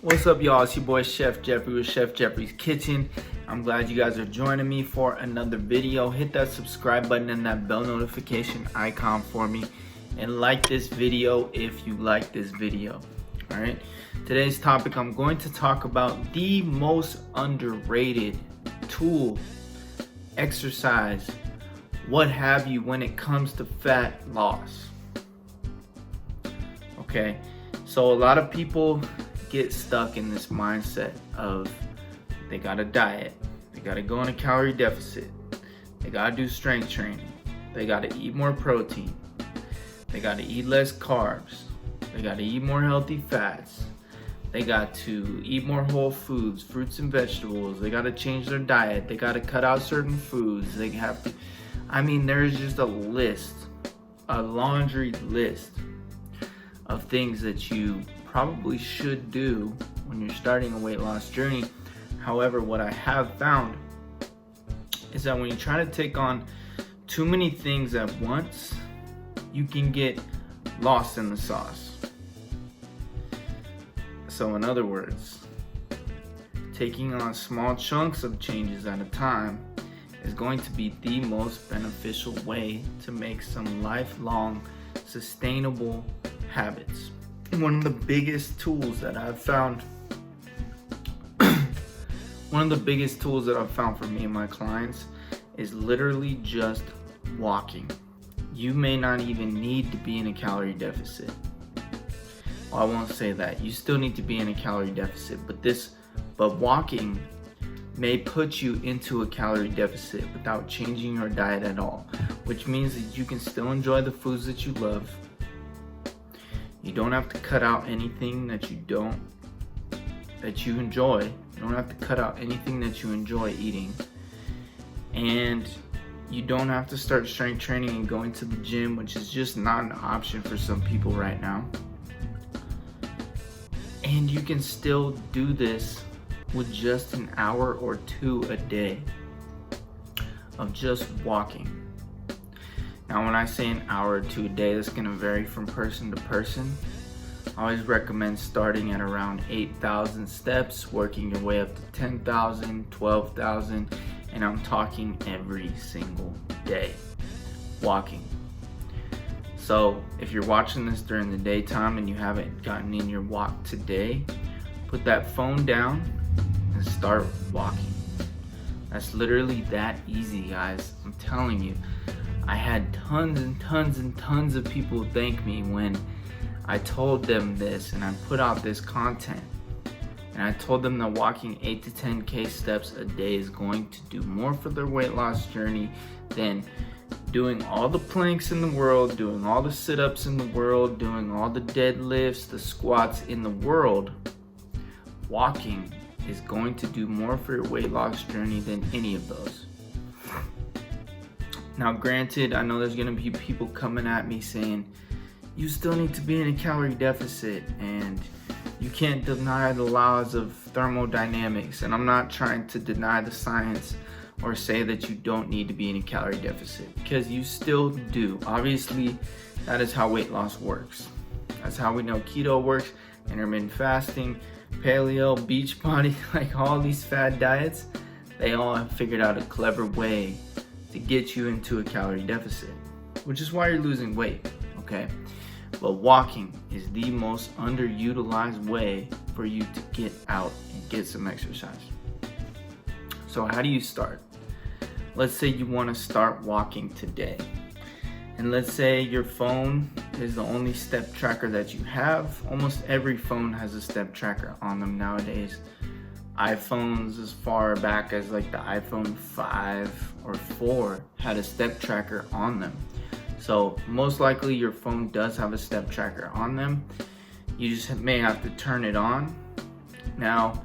What's up, y'all? It's your boy Chef Jeffrey with Chef Jeffrey's Kitchen. I'm glad you guys are joining me for another video. Hit that subscribe button and that bell notification icon for me, and like this video if you like this video. All right, today's topic, I'm going to talk about the most underrated tool, exercise, what have you, when it comes to fat loss. Okay, so a lot of people get stuck in this mindset of they gotta diet, they gotta go on a calorie deficit, they gotta do strength training, they gotta eat more protein, they gotta eat less carbs, they gotta eat more healthy fats, they got to eat more whole foods, fruits and vegetables, they gotta change their diet, they gotta cut out certain foods, they have to, there's just a list, a laundry list of things that you probably should do when you're starting a weight loss journey. However, what I have found is that when you try to take on too many things at once, you can get lost in the sauce. So in other words, taking on small chunks of changes at a time is going to be the most beneficial way to make some lifelong sustainable habits. One of the biggest tools that I've found for me and my clients is literally just walking. You may not even need to be in a calorie deficit. Well, I won't say that. You still need to be in a calorie deficit, but walking may put you into a calorie deficit without changing your diet at all, which means that you can still enjoy the foods that you love. You don't have to cut out anything that you enjoy. You don't have to cut out anything that you enjoy eating. And you don't have to start strength training and going to the gym, which is just not an option for some people right now. And you can still do this with just an hour or two a day of just walking. Now, when I say an hour or two a day, that's going to vary from person to person. I always recommend starting at around 8,000 steps, working your way up to 10,000, 12,000, and I'm talking every single day, walking. So if you're watching this during the daytime and you haven't gotten in your walk today, put that phone down and start walking. That's literally that easy, guys. I'm telling you. I had tons and tons and tons of people thank me when I told them this and I put out this content. And I told them that walking 8 to 10K steps a day is going to do more for their weight loss journey than doing all the planks in the world, doing all the sit-ups in the world, doing all the deadlifts, the squats in the world. Walking is going to do more for your weight loss journey than any of those. Now, granted, I know there's gonna be people coming at me saying, you still need to be in a calorie deficit and you can't deny the laws of thermodynamics. And I'm not trying to deny the science or say that you don't need to be in a calorie deficit, because you still do. Obviously, that is how weight loss works. That's how we know keto works, intermittent fasting, paleo, Beachbody, like all these fad diets, they all have figured out a clever way to get you into a calorie deficit, which is why you're losing weight, okay? But walking is the most underutilized way for you to get out and get some exercise. So how do you start? Let's say you want to start walking today. And let's say your phone is the only step tracker that you have. Almost every phone has a step tracker on them nowadays. iPhones as far back as like the iPhone 5 or 4 had a step tracker on them. So most likely your phone does have a step tracker on them. You just may have to turn it on. Now,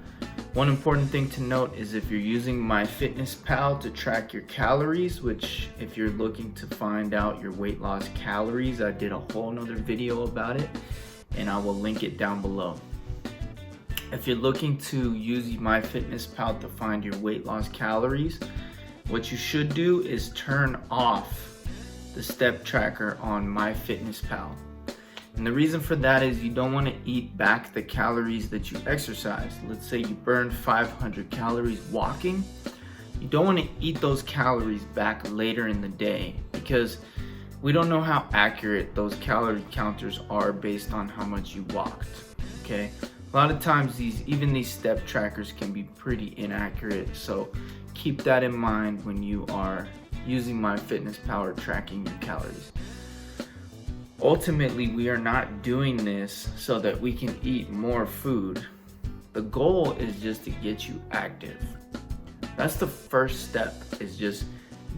one important thing to note is if you're using MyFitnessPal to track your calories, which if you're looking to find out your weight loss calories, I did a whole nother video about it and I will link it down below. If you're looking to use MyFitnessPal to find your weight loss calories, what you should do is turn off the step tracker on MyFitnessPal. And the reason for that is you don't want to eat back the calories that you exercised. Let's say you burned 500 calories walking. You don't want to eat those calories back later in the day, because we don't know how accurate those calorie counters are based on how much you walked. Okay, a lot of times even these step trackers can be pretty inaccurate, so keep that in mind when you are using MyFitnessPal tracking your calories. Ultimately, we are not doing this so that we can eat more food. The goal is just to get you active. That's the first step, is just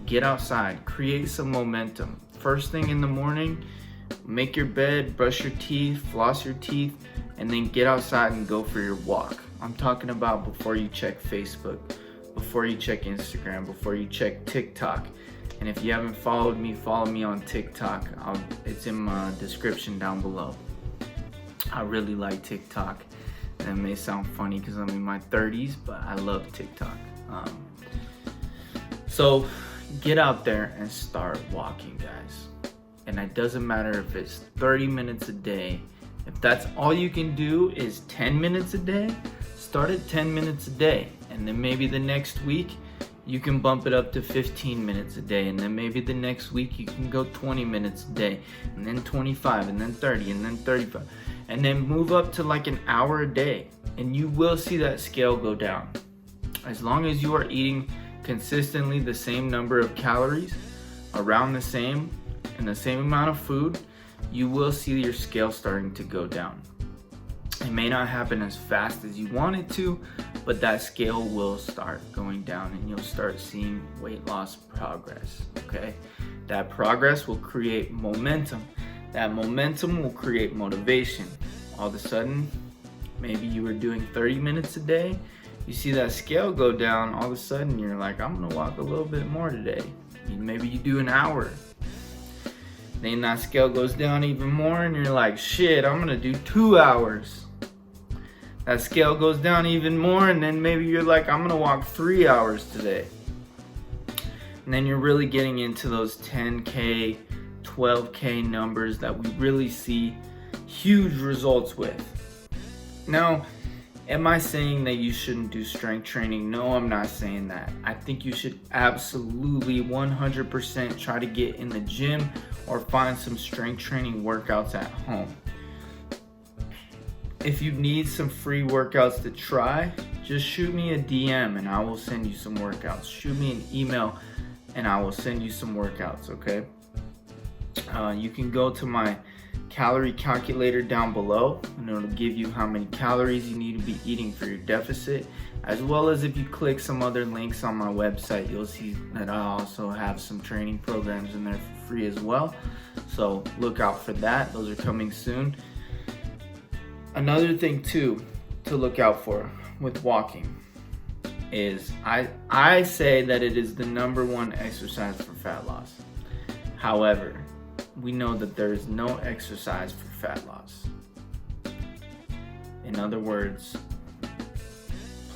get outside, create some momentum. First thing in the morning, make your bed, brush your teeth, floss your teeth, and then get outside and go for your walk. I'm talking about before you check Facebook, before you check Instagram, before you check TikTok. And if you haven't followed me, follow me on TikTok. It's in my description down below. I really like TikTok. And it may sound funny because I'm in my 30s, but I love TikTok. So get out there and start walking, guys. And it doesn't matter if it's 30 minutes a day. If that's all you can do is 10 minutes a day, start at 10 minutes a day. And then maybe the next week, you can bump it up to 15 minutes a day, and then maybe the next week you can go 20 minutes a day, and then 25, and then 30, and then 35, and then move up to like an hour a day, and you will see that scale go down. As long as you are eating consistently the same number of calories, around the same, and the same amount of food, you will see your scale starting to go down. It may not happen as fast as you want it to, but that scale will start going down and you'll start seeing weight loss progress, okay? That progress will create momentum. That momentum will create motivation. All of a sudden, maybe you were doing 30 minutes a day, you see that scale go down, all of a sudden you're like, I'm gonna walk a little bit more today. Maybe you do an hour. Then that scale goes down even more and you're like, shit, I'm gonna do 2 hours. That scale goes down even more, and then maybe you're like, I'm gonna walk 3 hours today. And then you're really getting into those 10K, 12K numbers that we really see huge results with. Now, am I saying that you shouldn't do strength training? No, I'm not saying that. I think you should absolutely 100% try to get in the gym or find some strength training workouts at home. If you need some free workouts to try, just shoot me a DM and I will send you some workouts. Shoot me an email and I will send you some workouts, okay? You can go to my calorie calculator down below and it'll give you how many calories you need to be eating for your deficit, as well as if you click some other links on my website, you'll see that I also have some training programs in there for free as well. So look out for that. Those are coming soon. Another thing too to look out for with walking is I say that it is the #1 exercise for fat loss. However, we know that there is no exercise for fat loss. In other words,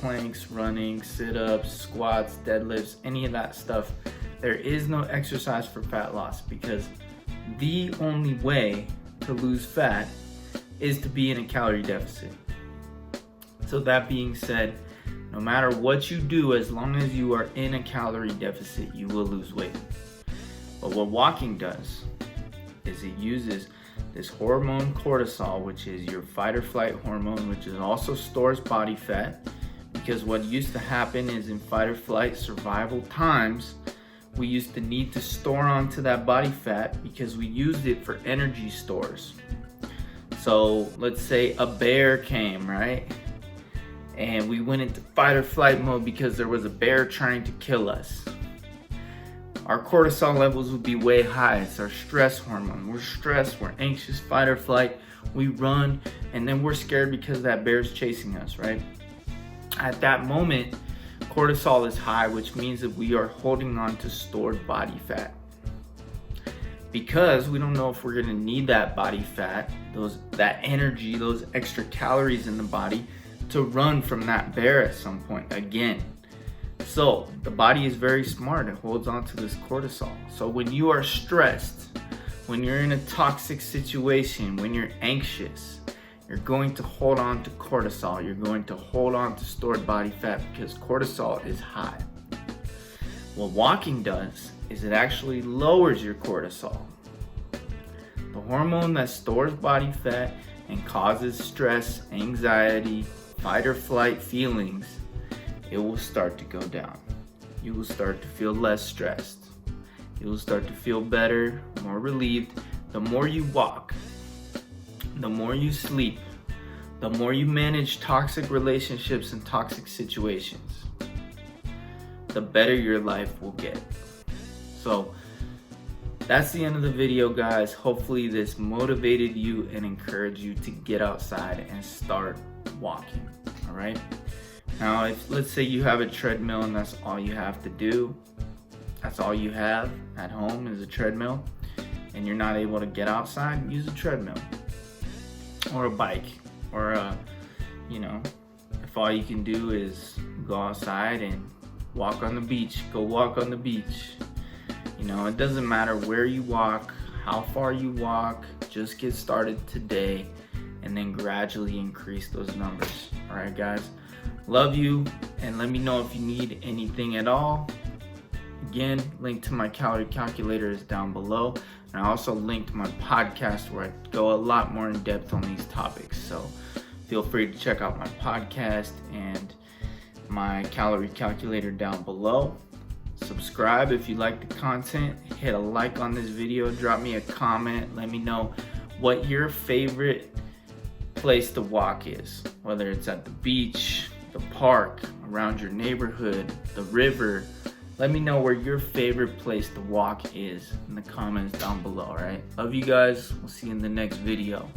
planks, running, sit-ups, squats, deadlifts, any of that stuff, there is no exercise for fat loss, because the only way to lose fat is to be in a calorie deficit. So that being said, no matter what you do, as long as you are in a calorie deficit, you will lose weight. But what walking does is it uses this hormone cortisol, which is your fight or flight hormone, which is also stores body fat. Because what used to happen is in fight or flight survival times, we used to need to store onto that body fat because we used it for energy stores. So let's say a bear came, right? And we went into fight or flight mode because there was a bear trying to kill us. Our cortisol levels would be way high. It's our stress hormone. We're stressed, we're anxious, fight or flight. We run, and then we're scared because that bear's chasing us, right? At that moment, cortisol is high, which means that we are holding on to stored body fat. Because we don't know if we're gonna need that body fat, that energy, those extra calories in the body to run from that bear at some point again. So the body is very smart. It holds on to this cortisol. So when you are stressed, When you're in a toxic situation, when you're anxious, you're going to hold on to cortisol. You're going to hold on to stored body fat because cortisol is high. What walking does is it actually lowers your cortisol. The hormone that stores body fat and causes stress, anxiety, fight or flight feelings, it will start to go down. You will start to feel less stressed. You will start to feel better, more relieved. The more you walk, the more you sleep, the more you manage toxic relationships and toxic situations, the better your life will get. So that's the end of the video, guys. Hopefully this motivated you and encouraged you to get outside and start walking. All right. Now, if let's say you have a treadmill and that's all you have to do, that's all you have at home is a treadmill, and you're not able to get outside, use a treadmill or a bike, or if all you can do is go outside and walk on the beach, go walk on the beach. It doesn't matter where you walk, how far you walk, just get started today and then gradually increase those numbers. All right, guys, love you, and let me know if you need anything at all. Again, link to my calorie calculator is down below, and I also linked my podcast where I go a lot more in depth on these topics. So feel free to check out my podcast and my calorie calculator down below. Subscribe if you like the content. Hit a like on this video. Drop me a comment. Let me know what your favorite place to walk is, whether it's at the beach, the park, around your neighborhood, the river. Let me know where your favorite place to walk is in the comments down below. All right, love you guys. We'll see you in the next video.